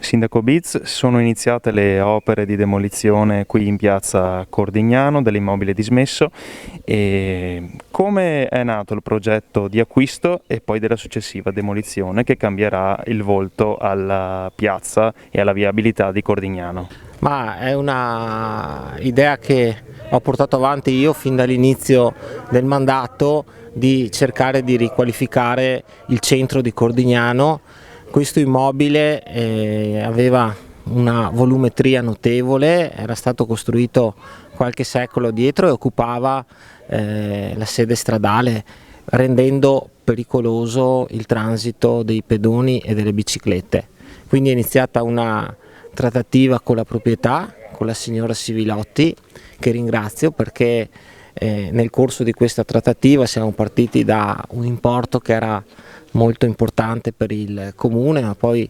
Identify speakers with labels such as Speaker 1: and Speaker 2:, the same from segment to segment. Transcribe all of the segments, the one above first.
Speaker 1: Sindaco Biz, sono iniziate le opere di demolizione qui in piazza Cordignano dell'immobile dismesso. E come è nato il progetto di acquisto e poi della successiva demolizione che cambierà il volto alla piazza e alla viabilità di Cordignano?
Speaker 2: Ma è una idea che ho portato avanti io fin dall'inizio del mandato, di cercare di riqualificare il centro di Cordignano. Questo immobile aveva una volumetria notevole, era stato costruito qualche secolo dietro e occupava la sede stradale, rendendo pericoloso il transito dei pedoni e delle biciclette. Quindi è iniziata una trattativa con la proprietà, con la signora Sivilotti, che ringrazio perché nel corso di questa trattativa siamo partiti da un importo che era molto importante per il comune, ma poi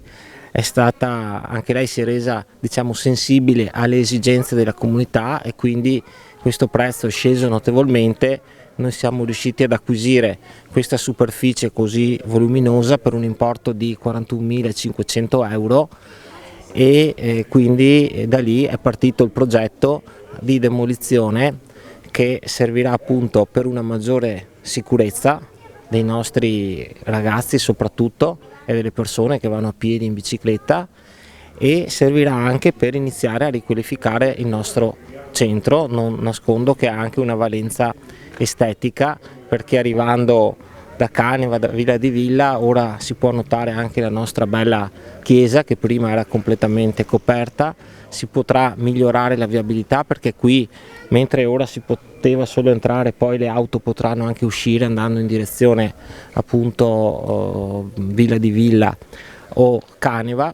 Speaker 2: è stata, anche lei si è resa, diciamo, sensibile alle esigenze della comunità e quindi questo prezzo è sceso notevolmente. Noi siamo riusciti ad acquisire questa superficie così voluminosa per un importo di 41.500 euro e quindi da lì è partito il progetto di demolizione che servirà appunto per una maggiore sicurezza dei nostri ragazzi soprattutto e delle persone che vanno a piedi in bicicletta, e servirà anche per iniziare a riqualificare il nostro centro. Non nascondo che ha anche una valenza estetica, perché arrivando da Caneva, da Villa di Villa, ora si può notare anche la nostra bella chiesa che prima era completamente coperta. Si potrà migliorare la viabilità perché qui, mentre ora si poteva solo entrare, poi le auto potranno anche uscire andando in direzione appunto Villa di Villa o Caneva,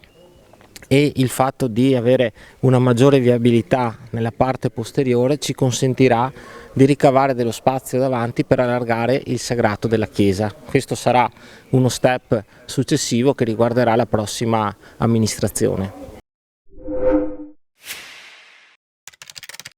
Speaker 2: e il fatto di avere una maggiore viabilità nella parte posteriore ci consentirà di ricavare dello spazio davanti per allargare il sagrato della chiesa. Questo sarà uno step successivo che riguarderà la prossima amministrazione.